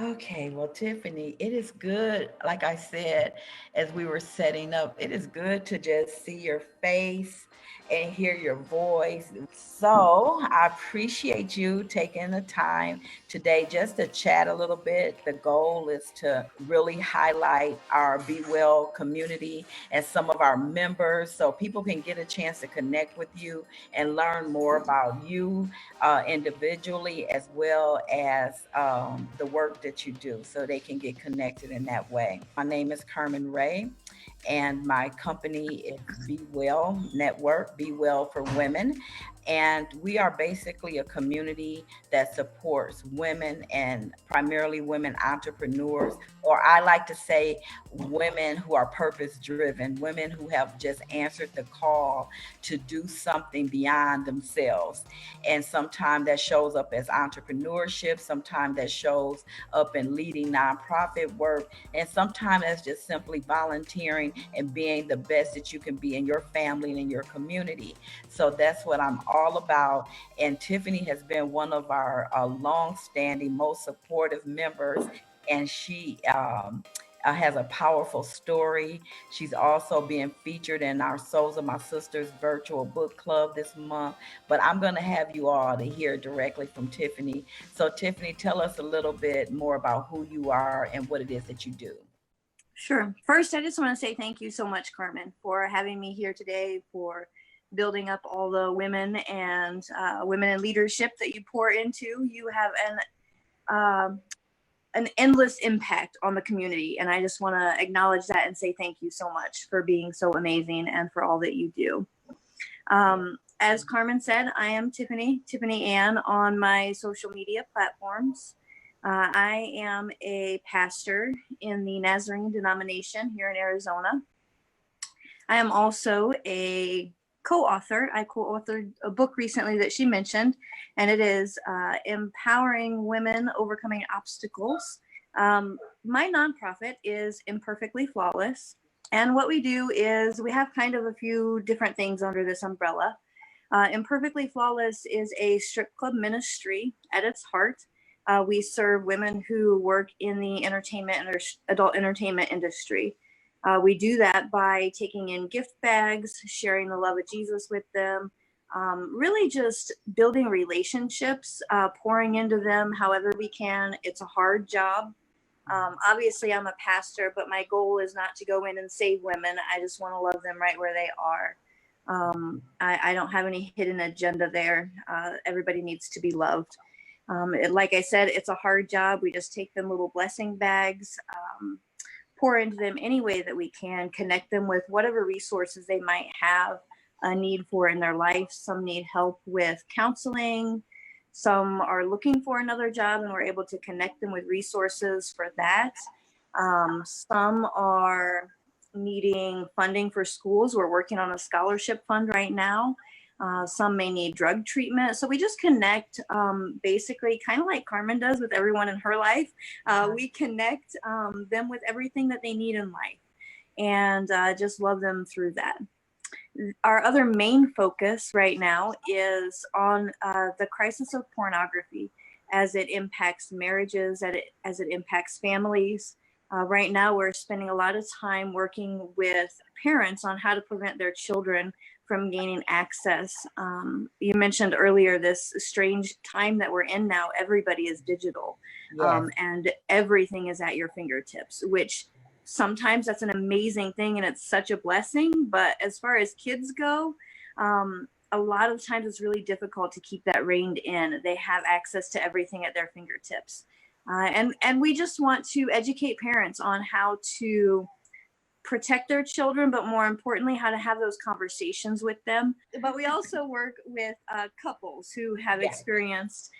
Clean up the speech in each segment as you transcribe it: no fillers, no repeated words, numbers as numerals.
Okay, well, Tiffany, it is good. Like I said, as we were setting up, it is good to just see your face and hear your voice. So I appreciate you taking the time today just to chat a little bit. The goal is to really highlight our Be Well community and some of our members so people can get a chance to connect with you and learn more about you individually as well as the work that you do so they can get connected in that way. My name is Carmen Ray, and my company is Be Well Network, Be Well for Women. And we are basically a community that supports women and primarily women entrepreneurs, or I like to say women who are purpose driven, women who have just answered the call to do something beyond themselves. And sometimes that shows up as entrepreneurship, sometimes that shows up in leading nonprofit work, and sometimes that's just simply volunteering and being the best that you can be in your family and in your community. So that's what I'm all about. And Tiffany has been one of our long-standing, most supportive members, and she has a powerful story. She's also being featured in our Souls of My Sisters virtual book club this month. But I'm going to have you all to hear directly from Tiffany. So, Tiffany, tell us a little bit more about who you are and what it is that you do. Sure. First, I just want to say thank you so much, Carmen, for having me here today, for building up all the women and women in leadership that you pour into. You have an endless impact on the community, and I just want to acknowledge that and say thank you so much for being so amazing and for all that you do. As Carmen said, I am Tiffany Ann on my social media platforms. I am a pastor in the Nazarene denomination here in Arizona. I am also a co-author. I co-authored a book recently that she mentioned, and it is Empowering Women Overcoming Obstacles. My nonprofit is Imperfectly Flawless. And what we do is we have kind of a few different things under this umbrella. Imperfectly Flawless is a strip club ministry at its heart. We serve women who work in the entertainment and adult entertainment industry. We do that by taking in gift bags, sharing the love of Jesus with them, really just building relationships, pouring into them however we can. It's a hard job. Obviously, I'm a pastor, but my goal is not to go in and save women. I just want to love them right where they are. I don't have any hidden agenda there. Everybody needs to be loved. Like I said, it's a hard job. We just take them little blessing bags, pour into them any way that we can, connect them with whatever resources they might have a need for in their life. Some need help with counseling. Some are looking for another job, and we're able to connect them with resources for that. Some are needing funding for schools. We're working on a scholarship fund right now. Some may need drug treatment. So we just connect basically kind of like Carmen does with everyone in her life. We connect them with everything that they need in life, and just love them through that. Our other main focus right now is on the crisis of pornography as it impacts marriages, as it impacts families. Right now, we're spending a lot of time working with parents on how to prevent their children from gaining access. You mentioned earlier this strange time that we're in now. Everybody is digital, Yes. and everything is at your fingertips, which sometimes that's an amazing thing and it's such a blessing. But as far as kids go, a lot of times it's really difficult to keep that reined in. They have access to everything at their fingertips. And we just want to educate parents on how to protect their children, but more importantly, how to have those conversations with them. But we also work with couples who have Yeah. experienced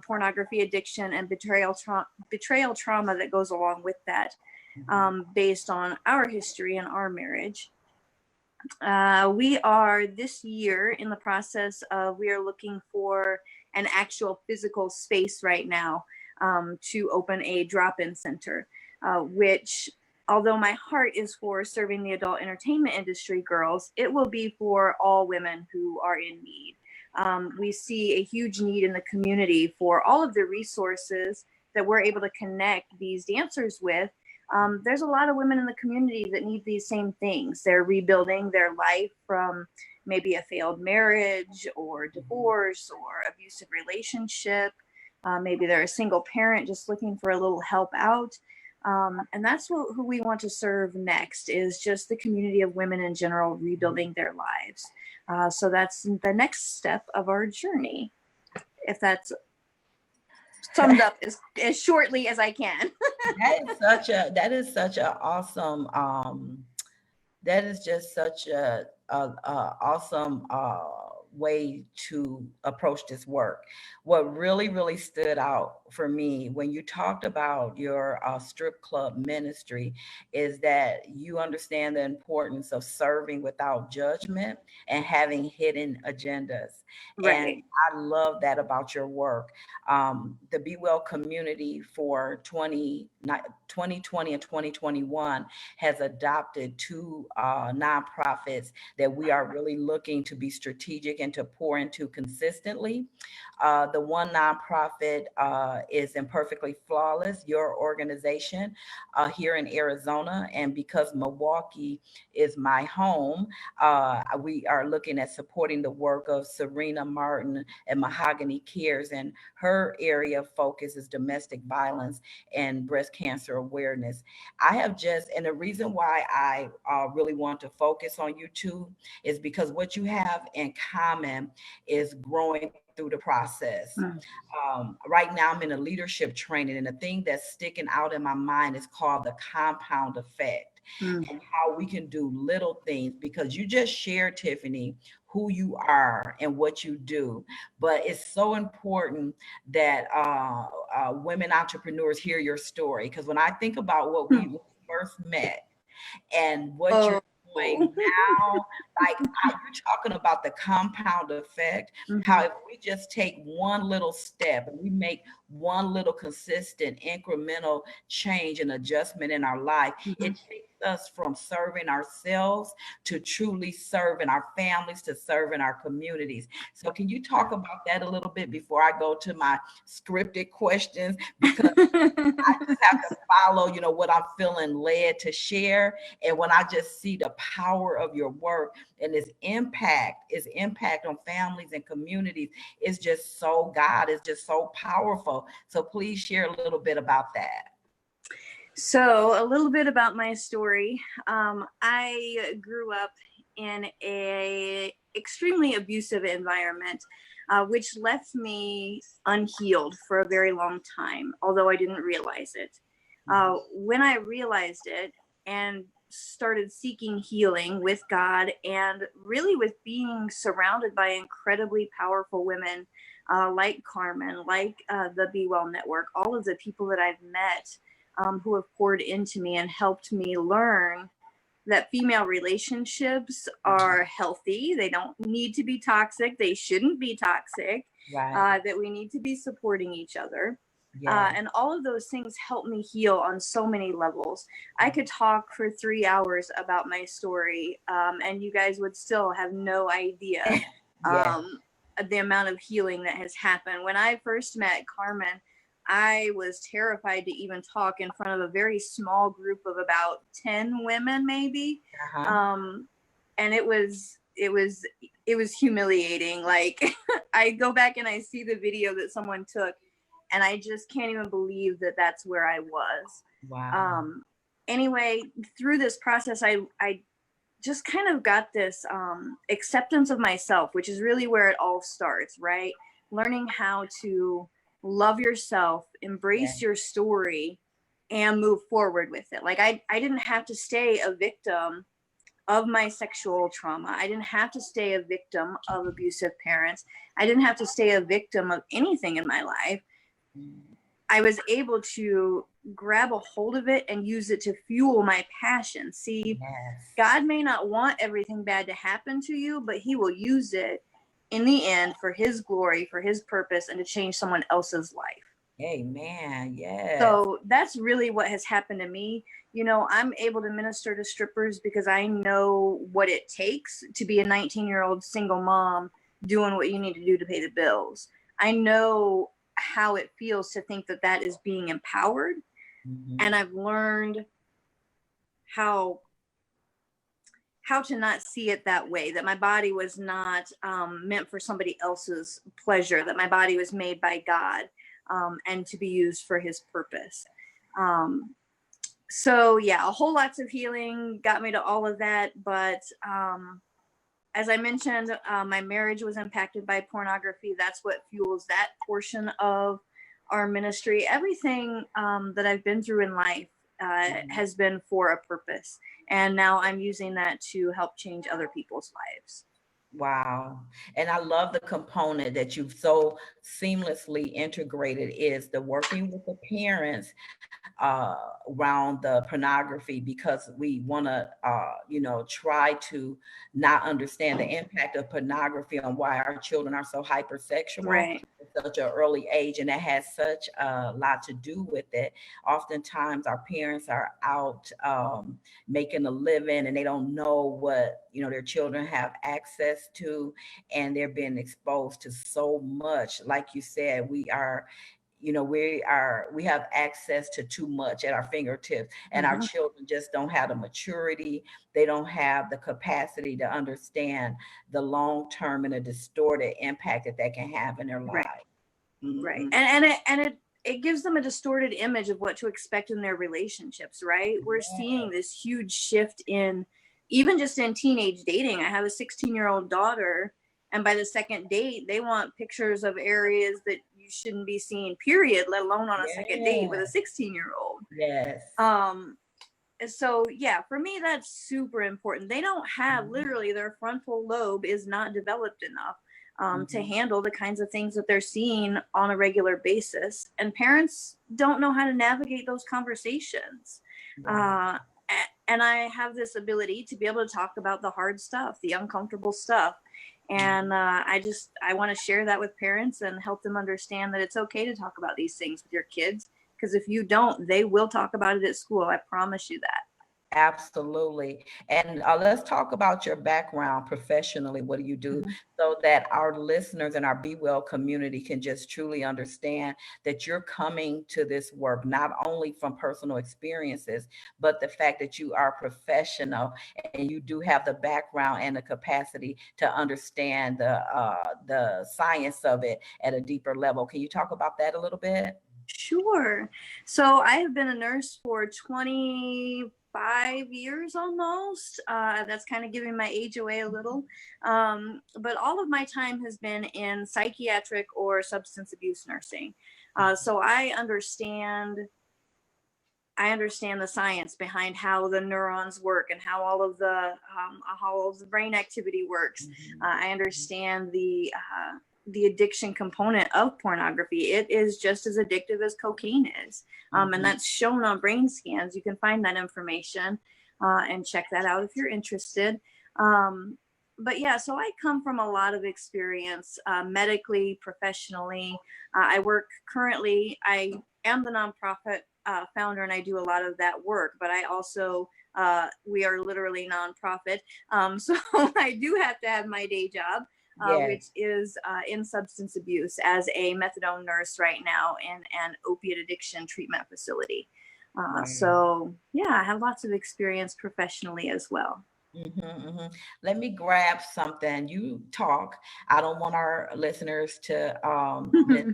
pornography addiction and betrayal trauma that goes along with that, based on our history and our marriage. We are this year in the process of, we are looking for an actual physical space right now to open a drop-in center, which, although my heart is for serving the adult entertainment industry girls, it will be for all women who are in need. We see a huge need in the community for all of the resources that we're able to connect these dancers with. There's a lot of women in the community that need these same things. They're rebuilding their life from maybe a failed marriage or divorce or abusive relationship. Maybe they're a single parent just looking for a little help out. And that's who we want to serve next, is just the community of women in general rebuilding their lives. So that's the next step of our journey, if that's summed up as shortly as I can. That is such a awesome that is just such a awesome way to approach this work. What really stood out for me when you talked about your strip club ministry is that you understand the importance of serving without judgment and having hidden agendas. And Right. I love that about your work. The Be Well community for 2020 and 2021 has adopted two nonprofits that we are really looking to be strategic and to pour into consistently. The one nonprofit is Imperfectly Flawless, your organization here in Arizona. And because Milwaukee is my home, we are looking at supporting the work of Serena Martin and Mahogany Cares. And her area of focus is domestic violence and breast cancer awareness. I have just, and the reason why I really want to focus on you two is because what you have in common is growing through the process. Mm, Right now, I'm in a leadership training, and the thing that's sticking out in my mind is called the compound effect, mm, and how we can do little things, because you just shared, Tiffany, who you are and what you do. But it's so important that women entrepreneurs hear your story. Because when I think about what mm. we first met and what you're Oh. doing now, like you're talking about the compound effect, how Mhm, if we just take one little step and we make one little consistent incremental change and adjustment in our life, mhm. it takes us from serving ourselves to truly serving our families, to serving our communities. So can you talk about that a little bit before I go to my scripted questions? Because I just have to follow, what I'm feeling led to share. And when I just see the power of your work and its impact on families and communities, it's just so God, it's just so powerful. So please share a little bit about that. So, a little bit about my story. I grew up in a extremely abusive environment, which left me unhealed for a very long time, although I didn't realize it. When I realized it and started seeking healing with God, and really with being surrounded by incredibly powerful women like Carmen, like the Be Well Network, all of the people that I've met who have poured into me and helped me learn that female relationships are healthy. They don't need to be toxic. They shouldn't be toxic. Right. That we need to be supporting each other. Yes. And all of those things help me heal on so many levels. I could talk for 3 hours about my story, and you guys would still have no idea Yes. um, the amount of healing that has happened. When I first met Carmen, I was terrified to even talk in front of a very small group of about 10 women, maybe. Uh-huh. And it was humiliating. Like I go back and I see the video that someone took, and I just can't even believe that that's where I was. Wow. Um, anyway, through this process, I just kind of got this acceptance of myself, which is really where it all starts, right? Learning how to love yourself, Yes. embrace your story, and move forward with it. Like I didn't have to stay a victim of my sexual trauma. I didn't have to stay a victim of abusive parents. I didn't have to stay a victim of anything in my life. Mm. I was able to grab a hold of it and use it to fuel my passion. See, Yes. God may not want everything bad to happen to you, but he will use it in the end for his glory, for his purpose, and to change someone else's life. Amen. Yes. So that's really what has happened to me. I'm able to minister to strippers because I know what it takes to be a 19-year-old single mom doing what you need to do to pay the bills. I know how it feels to think that that is being empowered. Mm-hmm. And I've learned how to not see it that way, that my body was not meant for somebody else's pleasure, that my body was made by God, and to be used for his purpose. So yeah, a whole lots of healing got me to all of that. But as I mentioned, my marriage was impacted by pornography. That's what fuels that portion of our ministry. Everything that I've been through in life has been for a purpose. And now I'm using that to help change other people's lives. Wow. And I love the component that you've so seamlessly integrated is the working with the parents around the pornography, because we want to, try to not understand the impact of pornography on why our children are so hypersexual Right. at such an early age. And that has such a lot to do with it. Oftentimes our parents are out making a living and they don't know what, their children have access to, and they're being exposed to so much. Like you said, we have access to too much at our fingertips, and our children just don't have the maturity. They don't have the capacity to understand the long term and the distorted impact that can have in their lives. Right. And it gives them a distorted image of what to expect in their relationships, right? We're seeing this huge shift in even just in teenage dating. I have a 16-year-old daughter, and by the second date, they want pictures of areas that you shouldn't be seeing, period, let alone on a second date with a 16-year-old. Yes. So yeah, for me, that's super important. They don't have, literally, their frontal lobe is not developed enough to handle the kinds of things that they're seeing on a regular basis. And parents don't know how to navigate those conversations. Right. And I have this ability to be able to talk about the hard stuff, the uncomfortable stuff. And I want to share that with parents and help them understand that it's okay to talk about these things with your kids. Because if you don't, they will talk about it at school. I promise you that. Absolutely. And let's talk about your background professionally. What do you do, so that our listeners and our Be Well community can just truly understand that you're coming to this work not only from personal experiences, but the fact that you are professional and you do have the background and the capacity to understand the science of it at a deeper level. Can you talk about that a little bit? Sure. So I have been a nurse for 25 years almost. That's kind of giving my age away a little. But all of my time has been in psychiatric or substance abuse nursing. So I understand the science behind how the neurons work and how all of the brain activity works. I understand the addiction component of pornography. It is just as addictive as cocaine is. And that's shown on brain scans. You can find that information and check that out if you're interested. But yeah, so I come from a lot of experience medically, professionally. I am the nonprofit founder, and I do a lot of that work, but I also, we are literally nonprofit. So I do have to have my day job. Which is in substance abuse as a methadone nurse right now in an opiate addiction treatment facility. So yeah, I have lots of experience professionally as well. Let me grab something. You talk. I don't want our listeners to miss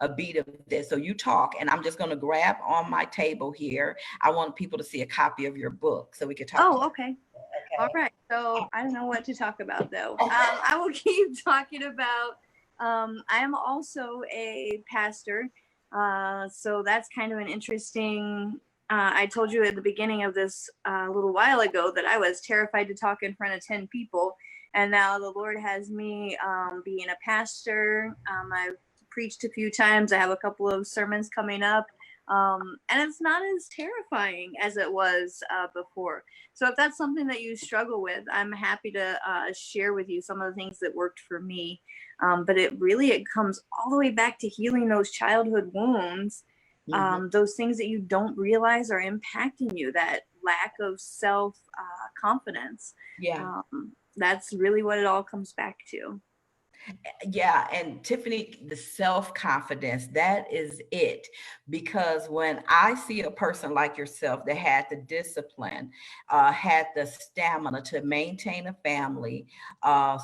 a beat of this. So you talk, and I'm just going to grab on my table here. I want people to see a copy of your book so we can talk. Oh, okay. All right. So I don't know what to talk about, though. I will keep talking about, I am also a pastor. So that's kind of an interesting, I told you at the beginning of this a little while ago that I was terrified to talk in front of 10 people. And now the Lord has me being a pastor. I've preached a few times. I have a couple of sermons coming up. And it's not as terrifying as it was before. So if that's something that you struggle with, I'm happy to share with you some of the things that worked for me. But it comes all the way back to healing those childhood wounds, those things that you don't realize are impacting you, that lack of self confidence. Yeah. That's really what it all comes back to. Yeah, and Tiffany, the self-confidence, that is it. Because when I see a person like yourself that had the discipline, had the stamina to maintain a family,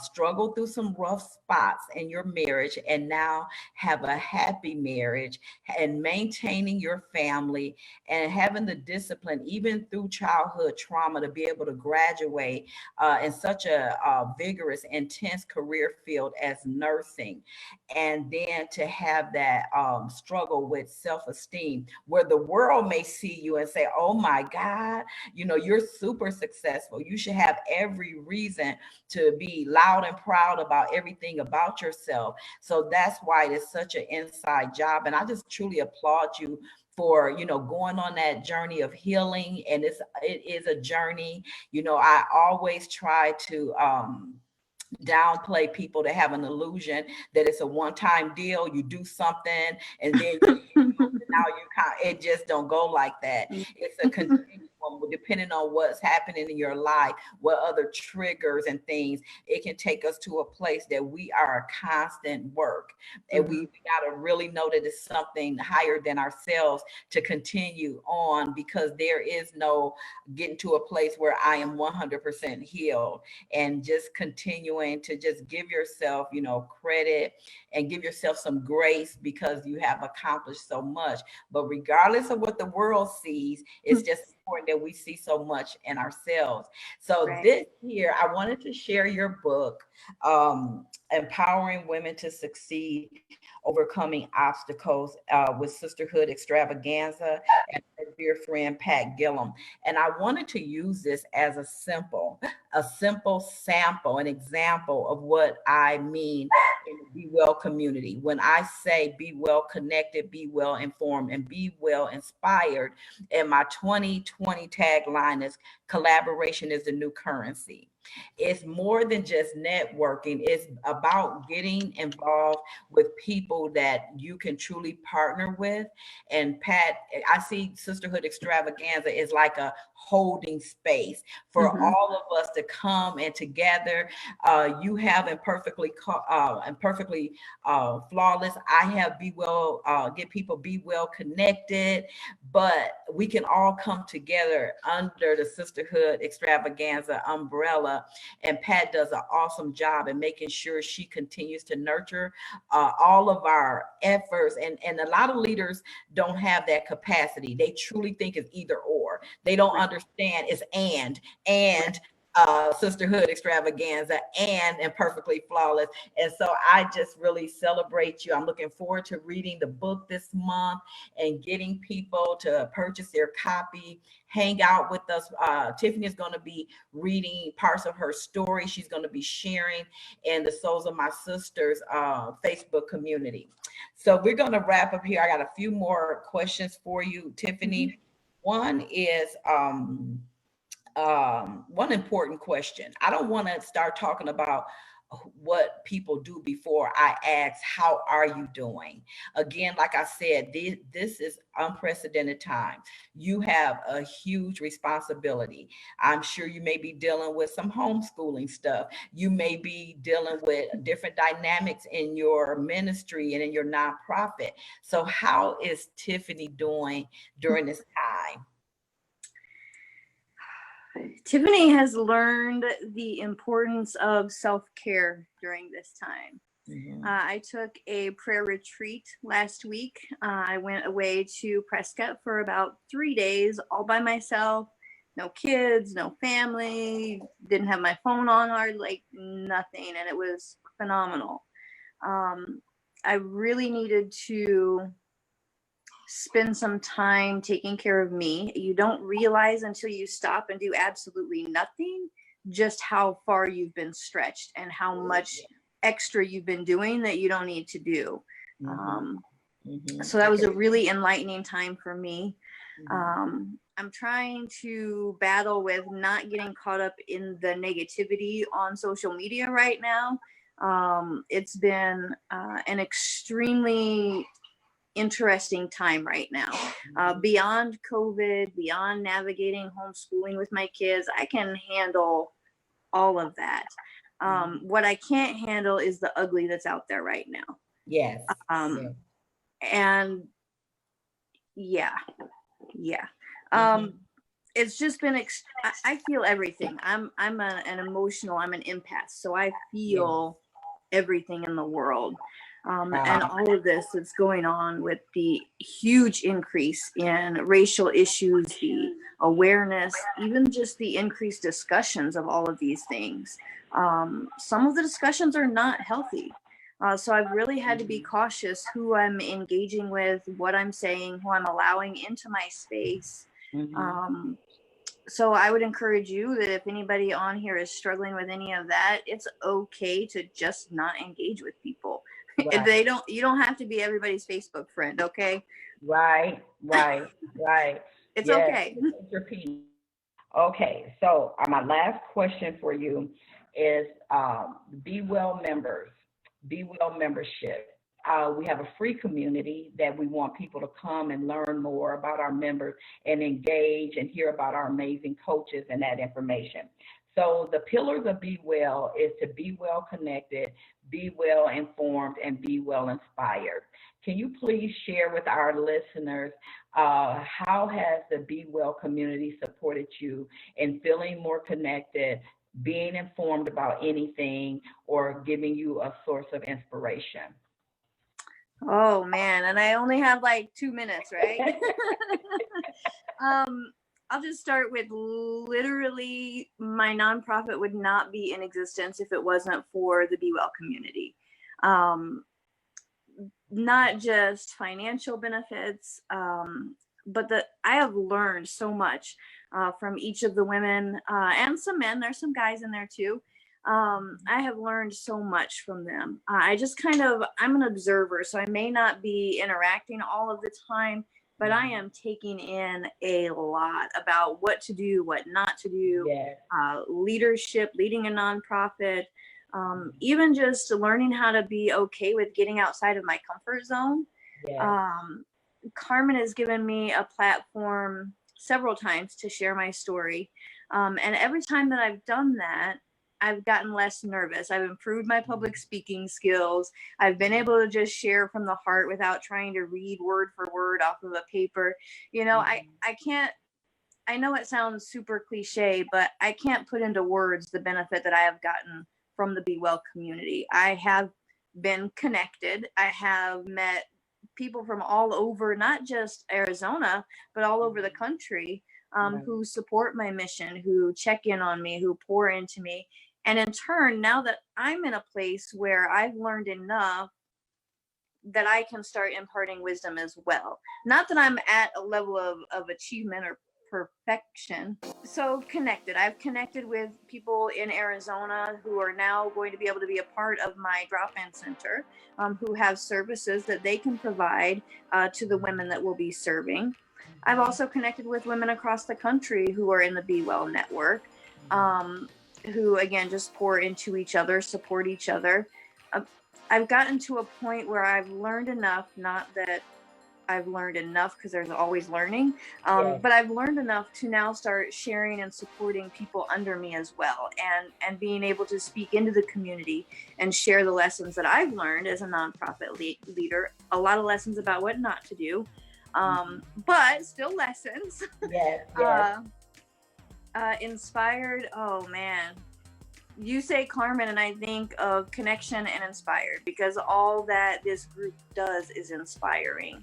struggle through some rough spots in your marriage, and now have a happy marriage and maintaining your family and having the discipline, even through childhood trauma, to be able to graduate in such a vigorous, intense career field as nursing, and then to have that struggle with self-esteem, where the world may see you and say, "Oh my God, you're super successful. You should have every reason to be loud and proud about everything about yourself." So that's why it's such an inside job, and I just truly applaud you for going on that journey of healing. And it is a journey. I always try to downplay people that have an illusion that it's a one-time deal. You do something and then now you can't. It just don't go like that. It's a continuum, depending on what's happening in your life, what other triggers and things. It can take us to a place that we are a constant work, and we got to really know that it's something higher than ourselves to continue on, because there is no getting to a place where I am 100% healed. And just continuing to just give yourself, credit, and give yourself some grace, because you have accomplished so much. But regardless of what the world sees, it's just important that we see so much in ourselves. So Right. this year, I wanted to share your book, Empowering Women to Succeed, Overcoming Obstacles, with Sisterhood Extravaganza, and her dear friend Pat Gillum. And I wanted to use this as a simple sample, an example of what I mean in the Be Well community. When I say be well connected, be well informed, and be well inspired, and my 2020 tagline is collaboration is the new currency. It's more than just networking. It's about getting involved with people that you can truly partner with. And Pat, I see Sisterhood Extravaganza is like a holding space for Mm-hmm. all of us to come and together. You have imperfectly flawless. I have be well, get people be well connected, but we can all come together under the Sisterhood Extravaganza umbrella. And Pat does an awesome job in making sure she continues to nurture all of our efforts. And a lot of leaders don't have that capacity. They truly think it's either or. They don't Right. understand it's Right. and Sisterhood Extravaganza and Imperfectly Flawless. And so I just really celebrate you. I'm looking forward to reading the book this month and getting people to purchase their copy, hang out with us. Tiffany is going to be reading parts of her story. She's going to be sharing in the Souls of My Sisters Facebook community. So we're going to wrap up here. I got a few more questions for you, Mm-hmm. Tiffany. One is one important question. I don't want to start talking about what people do before I ask, how are you doing? Again, like I said, this is unprecedented time. You have a huge responsibility. I'm sure you may be dealing with some homeschooling stuff. You may be dealing with different dynamics in your ministry and in your nonprofit. So how is Tiffany doing during this time? Tiffany has learned the importance of self-care during this time. Mhm. I took a prayer retreat last week. I went away to Prescott for about 3 days, all by myself. No kids, no family. Didn't have my phone on, or like nothing, and it was phenomenal. Um, I really needed to spend some time taking care of me. You don't realize until you stop and do absolutely nothing just how far you've been stretched and how much extra you've been doing that you don't need to do. Mhm. Um, Mhm. so that I was can. a really enlightening time for me. Mhm. I'm trying to battle with not getting caught up in the negativity on social media right now. It's been an extremely interesting time right now. Mhm. Beyond COVID, beyond navigating homeschooling with my kids, I can handle all of that. What I can't handle is the ugly that's out there right now. Yes. Yes. And yeah. It's just been I feel everything. I'm an emotional, I'm an empath, so I feel everything in the world. And all of this that's going on with the huge increase in racial issues, the awareness, even just the increased discussions of all of these things. Some of the discussions are not healthy. So I've really had to be cautious who I'm engaging with, what I'm saying, who I'm allowing into my space. So I would encourage you that if anybody on here is struggling with any of that, it's okay to just not engage with people. Right. You don't have to be everybody's Facebook friend, okay? Right. It's okay. Repeat. Okay, so my last question for you is Be Well members, Be Well membership. We have a free community that we want people to come and learn more about our members and engage and hear about our amazing coaches and that information. So the pillars of Be Well is to be well connected, be well informed, and be well inspired. Can you please share with our listeners how has the Be Well community supported you in feeling more connected, being informed about anything, or giving you a source of inspiration? Oh man, and I only have like 2 minutes, right? I'll just start with literally my nonprofit would not be in existence if it wasn't for the Be Well community. Not just financial benefits, but I have learned so much from each of the women and some men. There's some guys in there too. I have learned so much from them. I just I'm an observer, so I may not be interacting all of the time, but I am taking in a lot about what to do, what not to do, leadership, leading a nonprofit, even just learning how to be okay with getting outside of my comfort zone. Carmen has given me a platform several times to share my story. And every time that I've done that, I've gotten less nervous. I've improved my public speaking skills. I've been able to just share from the heart without trying to read word for word off of a paper. You know, I can't, I know it sounds super cliche, but I can't put into words the benefit that I have gotten from the Be Well community. I have been connected. I have met people from all over, not just Arizona, but all over the country, who support my mission, who check in on me, who pour into me. And in turn, now that I'm in a place where I've learned enough that I can start imparting wisdom as well. Not that I'm at a level of achievement or perfection. So connected. I've connected with people in Arizona who are now going to be able to be a part of my drop-in center, who have services that they can provide to the women that we'll be serving. I've also connected with women across the country who are in the Be Well network, who again just pour into each other, support each other. I've gotten to a point where I've learned enough, not that I've learned enough because there's always learning, but I've learned enough to now start sharing and supporting people under me as well, and being able to speak into the community and share the lessons that I've learned as a nonprofit leader. A lot of lessons about what not to do, but still lessons. Inspired. Oh man. You say Carmen and I think of connection and inspired, because all that this group does is inspiring.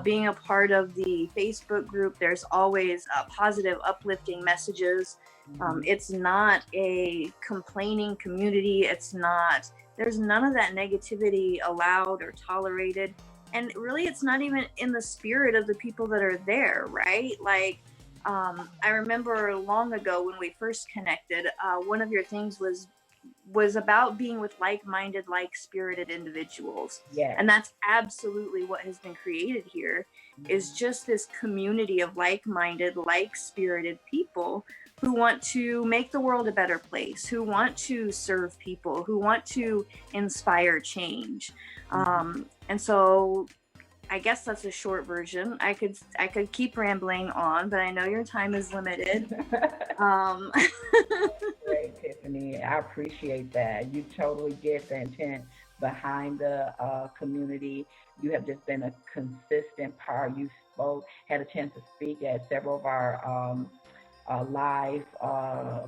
Being a part of the Facebook group, there's always positive, uplifting messages. It's not a complaining community. There's none of that negativity allowed or tolerated. And really, it's not even in the spirit of the people that are there, right? Like, I remember long ago when we first connected, one of your things was about being with like-minded, like-spirited individuals. And that's absolutely what has been created here, is just this community of like-minded, like-spirited people who want to make the world a better place, who want to serve people, who want to inspire change. And so I guess that's a short version. I could keep rambling on, but I know your time is limited. Okay, Tiffany, I appreciate that. You totally get the intent behind the community. You have just been a consistent part. You spoke, had a chance to speak at several of our live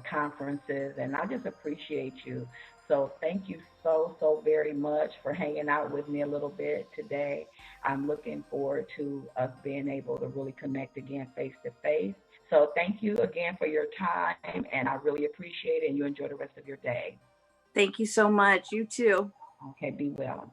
conferences, and I just appreciate you. So thank you so very much for hanging out with me a little bit today. I'm looking forward to us being able to really connect again face to face. So thank you again for your time, and I really appreciate it. And you enjoy the rest of your day. Thank you so much. You too. Okay, be well.